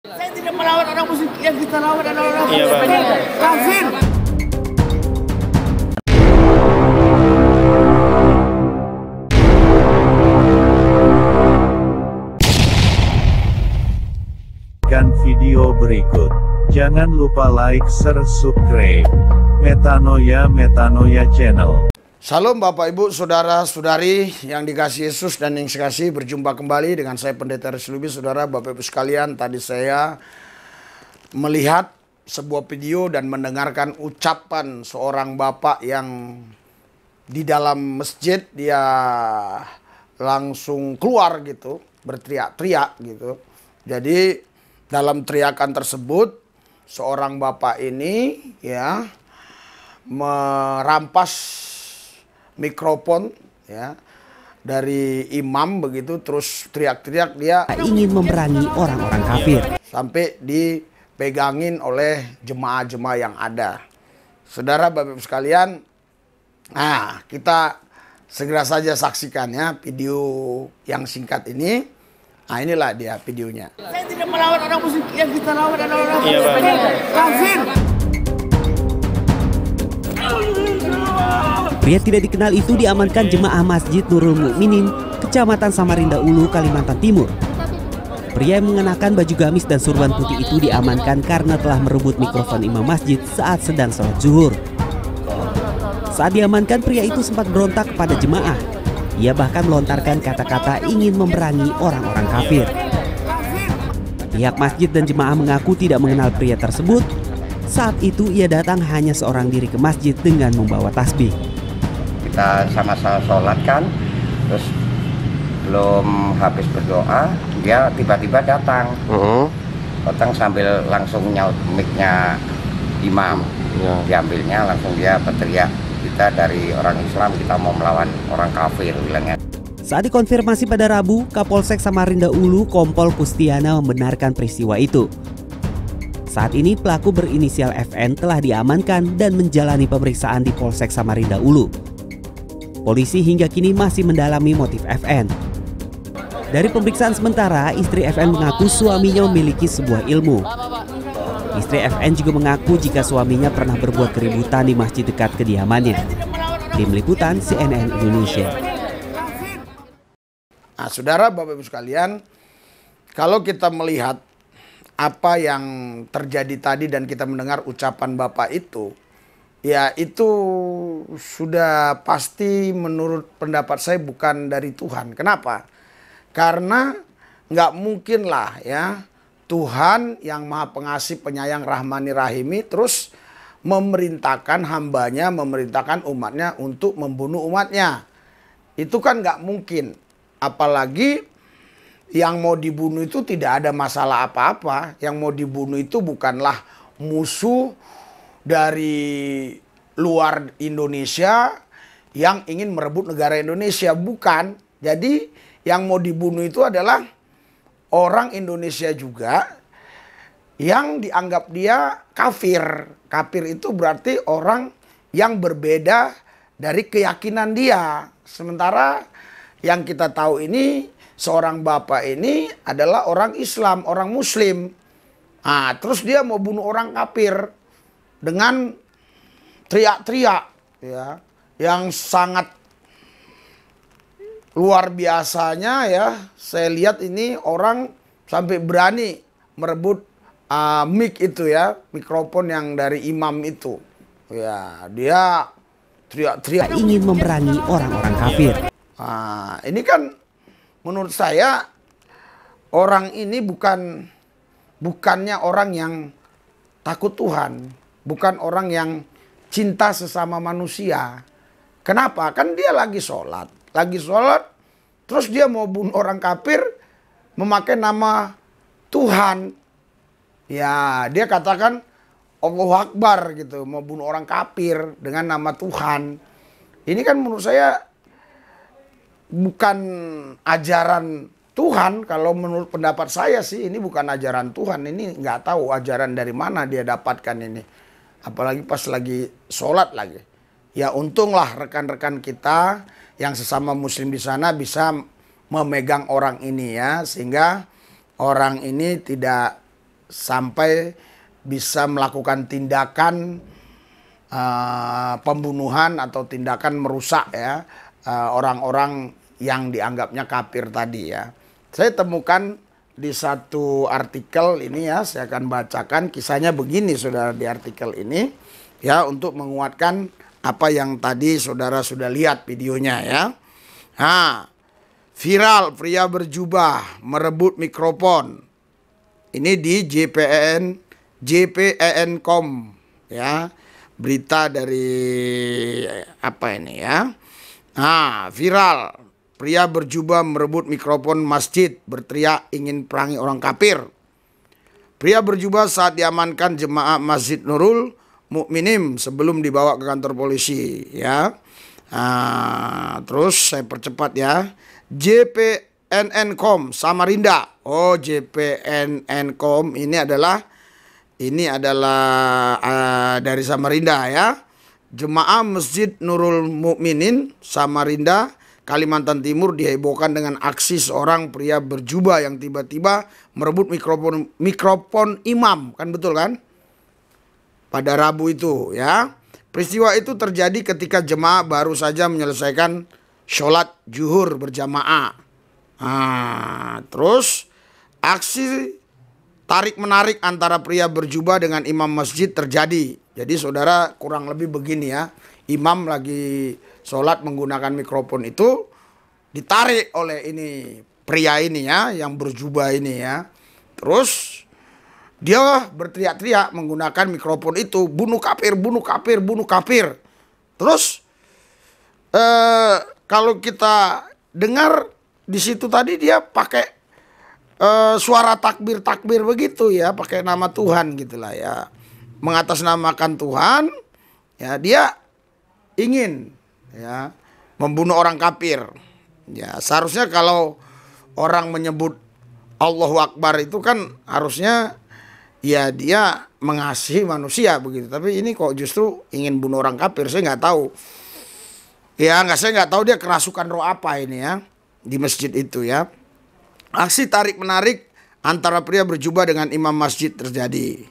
Saya tidak melawan orang muslim, yang kita lawan adalah orang kafir. Video berikut. Jangan lupa like, share, subscribe. Metanoia Channel. Salam Bapak Ibu, Saudara-saudari yang dikasihi Yesus dan yang sekasih, berjumpa kembali dengan saya Pendeta Aris Lubis. Saudara, Bapak Ibu sekalian, tadi saya melihat sebuah video dan mendengarkan ucapan seorang bapak yang di dalam masjid dia langsung keluar gitu, berteriak-teriak gitu. Jadi dalam teriakan tersebut seorang bapak ini ya merampas mikrofon ya dari imam begitu, terus teriak-teriak dia ingin memerangi orang-orang kafir sampai dipegangin oleh jemaah-jemaah yang ada. Saudara, Bapak Ibu sekalian, nah kita segera saja saksikan ya video yang singkat ini. Nah, inilah dia videonya. Saya tidak melawan orang muslim, yang kita lawan adalah orang kafir. Pria tidak dikenal itu diamankan jemaah Masjid Nurul Mukminin, Kecamatan Samarinda Ulu, Kalimantan Timur. Pria yang mengenakan baju gamis dan surban putih itu diamankan karena telah merebut mikrofon imam masjid saat sedang sholat zuhur. Saat diamankan, pria itu sempat berontak kepada jemaah. Ia bahkan melontarkan kata-kata ingin memerangi orang-orang kafir. Pihak masjid dan jemaah mengaku tidak mengenal pria tersebut. Saat itu ia datang hanya seorang diri ke masjid dengan membawa tasbih. Kita sama-sama sholat kan, terus belum habis berdoa, dia tiba-tiba datang. Datang sambil langsung nyaut mic-nya imam. Diambilnya langsung dia berteriak, kita dari orang Islam, kita mau melawan orang kafir, bilangnya. Saat dikonfirmasi pada Rabu, Kapolsek Samarinda Ulu Kompol Kustiana membenarkan peristiwa itu. Saat ini pelaku berinisial FN telah diamankan dan menjalani pemeriksaan di Polsek Samarinda Ulu. Polisi hingga kini masih mendalami motif FN. Dari pemeriksaan sementara, istri FN mengaku suaminya memiliki sebuah ilmu. Istri FN juga mengaku jika suaminya pernah berbuat keributan di masjid dekat kediamannya. Tim Liputan CNN Indonesia. Nah, saudara, Bapak Ibu sekalian, kalau kita melihat apa yang terjadi tadi dan kita mendengar ucapan Bapak itu, ya itu sudah pasti menurut pendapat saya bukan dari Tuhan. Kenapa? Karena nggak mungkin lah ya Tuhan yang Maha Pengasih, Penyayang, Rahmani, Rahimi terus memerintahkan hambanya, memerintahkan umatnya untuk membunuh umatnya. Itu kan nggak mungkin. Apalagi yang mau dibunuh itu tidak ada masalah apa-apa. Yang mau dibunuh itu bukanlah musuh dari luar Indonesia yang ingin merebut negara Indonesia. Bukan. Jadi yang mau dibunuh itu adalah orang Indonesia juga yang dianggap dia kafir. Kafir itu berarti orang yang berbeda dari keyakinan dia. Sementara yang kita tahu ini, seorang bapak ini adalah orang Islam, orang Muslim. Nah, terus dia mau bunuh orang kafir dengan teriak-teriak ya, yang sangat luar biasanya ya. Saya lihat ini orang sampai berani merebut mic itu ya, mikrofon yang dari imam itu. Ya, dia teriak-teriak ingin memerangi orang-orang kafir. Nah, ini kan menurut saya orang ini bukannya orang yang takut Tuhan, bukan orang yang cinta sesama manusia. Kenapa? Kan dia lagi sholat, terus dia mau bunuh orang kafir memakai nama Tuhan. Ya, dia katakan Allahu Akbar gitu, mau bunuh orang kafir dengan nama Tuhan. Ini kan menurut saya bukan ajaran Tuhan. Kalau menurut pendapat saya sih ini bukan ajaran Tuhan. Ini nggak tahu ajaran dari mana dia dapatkan ini. Apalagi pas lagi sholat lagi. Ya untunglah rekan-rekan kita yang sesama muslim di sana bisa memegang orang ini ya. Sehingga orang ini tidak sampai bisa melakukan tindakan pembunuhan atau tindakan merusak ya orang-orang yang dianggapnya kafir tadi ya. Saya temukan di satu artikel ini ya, saya akan bacakan kisahnya begini saudara di artikel ini ya, untuk menguatkan apa yang tadi saudara sudah lihat videonya ya. Nah, viral pria berjubah merebut mikrofon. Ini di JPEN.com ya. Berita dari apa ini ya. Nah, viral pria berjubah merebut mikrofon masjid, berteriak ingin perangi orang kafir. Pria berjubah saat diamankan jemaah Masjid Nurul Mukminin sebelum dibawa ke kantor polisi ya. Nah, terus saya percepat ya. JPNN.com Samarinda. Oh, JPNN.com ini adalah dari Samarinda ya. Jemaah Masjid Nurul Mukminin Samarinda, Kalimantan Timur dihebohkan dengan aksi seorang pria berjubah yang tiba-tiba merebut mikrofon imam, kan betul kan? Pada Rabu itu ya. Peristiwa itu terjadi ketika jemaah baru saja menyelesaikan sholat zuhur berjamaah. Nah, terus aksi tarik-menarik antara pria berjubah dengan imam masjid terjadi. Jadi saudara kurang lebih begini ya. Imam lagi sholat menggunakan mikrofon itu, ditarik oleh ini pria ini ya, yang berjubah ini ya. Terus dia berteriak-teriak menggunakan mikrofon itu, bunuh kafir, bunuh kafir, bunuh kafir. Terus kalau kita dengar di situ tadi dia pakai suara takbir begitu ya, pakai nama Tuhan gitulah ya, mengatasnamakan Tuhan ya. Dia ingin ya membunuh orang kafir ya. Seharusnya kalau orang menyebut Allahu Akbar itu kan harusnya ya dia mengasihi manusia begitu, tapi ini kok justru ingin bunuh orang kafir. Saya nggak tahu ya, saya nggak tahu dia kerasukan roh apa ini ya di masjid itu ya. Aksi tarik-menarik antara pria berjubah dengan imam masjid terjadi.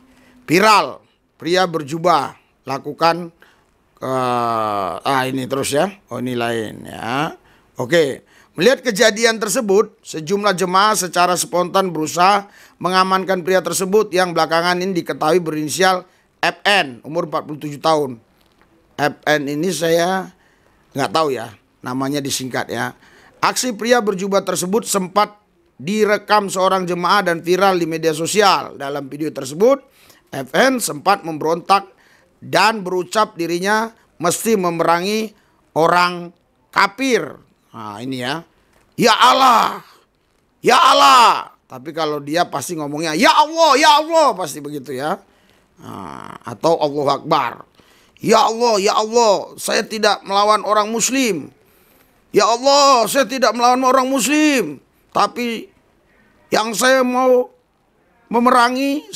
Viral, pria berjubah lakukan ini terus ya. Oh, ini lain ya. Oke, melihat kejadian tersebut, sejumlah jemaah secara spontan berusaha mengamankan pria tersebut yang belakangan ini diketahui berinisial FN, umur 47 tahun. FN ini saya nggak tahu ya, namanya disingkat ya. Aksi pria berjubah tersebut sempat direkam seorang jemaah dan viral di media sosial. Dalam video tersebut, FN sempat memberontak dan berucap dirinya mesti memerangi orang kafir. Nah ini ya, ya Allah, ya Allah. Tapi kalau dia pasti ngomongnya ya Allah pasti begitu ya. Nah, atau Allahu Akbar. Ya Allah, saya tidak melawan orang muslim. Ya Allah, saya tidak melawan orang muslim. Tapi yang saya mau memerangi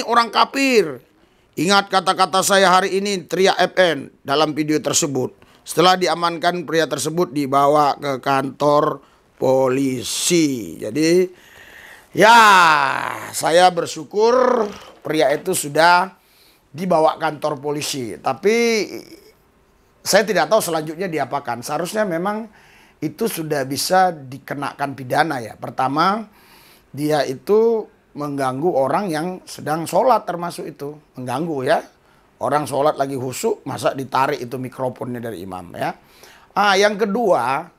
orang kafir. Ingat kata-kata saya hari ini, teriak FN dalam video tersebut. Setelah diamankan, pria tersebut dibawa ke kantor polisi. Jadi ya, saya bersyukur pria itu sudah dibawa kantor polisi. Tapi saya tidak tahu selanjutnya diapakan. Seharusnya memang itu sudah bisa dikenakan pidana ya. Pertama, dia itu mengganggu orang yang sedang sholat, termasuk itu. Mengganggu ya. Orang sholat lagi khusyuk, masa ditarik itu mikrofonnya dari imam ya. Yang kedua,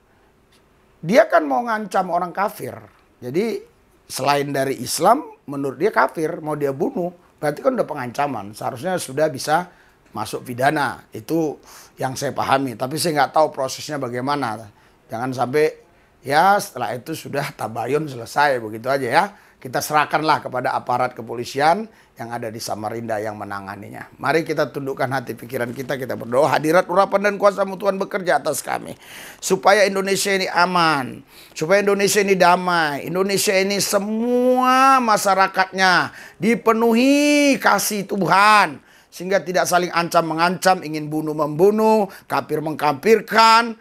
dia kan mau ngancam orang kafir. Jadi selain dari Islam, menurut dia kafir, mau dia bunuh. Berarti kan udah pengancaman. Seharusnya sudah bisa masuk pidana. Itu yang saya pahami. Tapi saya nggak tahu prosesnya bagaimana. Jangan sampai ya setelah itu sudah tabayun selesai begitu aja ya. Kita serahkanlah kepada aparat kepolisian yang ada di Samarinda yang menanganinya. Mari kita tundukkan hati pikiran kita berdoa. Hadirat urapan dan kuasa-Mu Tuhan bekerja atas kami. Supaya Indonesia ini aman. Supaya Indonesia ini damai. Indonesia ini semua masyarakatnya dipenuhi kasih Tuhan. Sehingga tidak saling ancam-mengancam, ingin bunuh-membunuh, kafir mengkafirkan.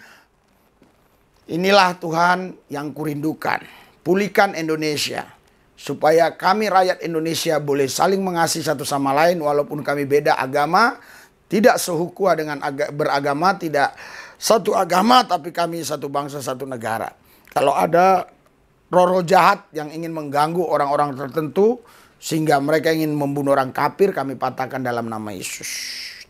Inilah Tuhan yang kurindukan. Pulihkan Indonesia. supaya kami rakyat Indonesia boleh saling mengasihi satu sama lain walaupun kami beda agama, tidak sehukua dengan beragama, tidak satu agama, tapi kami satu bangsa, satu negara. Kalau ada roh-roh jahat yang ingin mengganggu orang-orang tertentu sehingga mereka ingin membunuh orang kafir, kami patahkan dalam nama Yesus.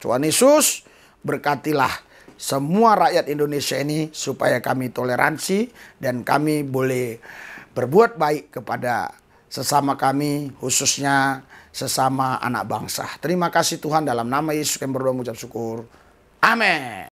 Tuhan Yesus berkatilah semua rakyat Indonesia ini supaya kami toleransi dan kami boleh berbuat baik kepada sesama kami, khususnya sesama anak bangsa. Terima kasih Tuhan, dalam nama Yesus kami berdoa mengucap syukur. Amin.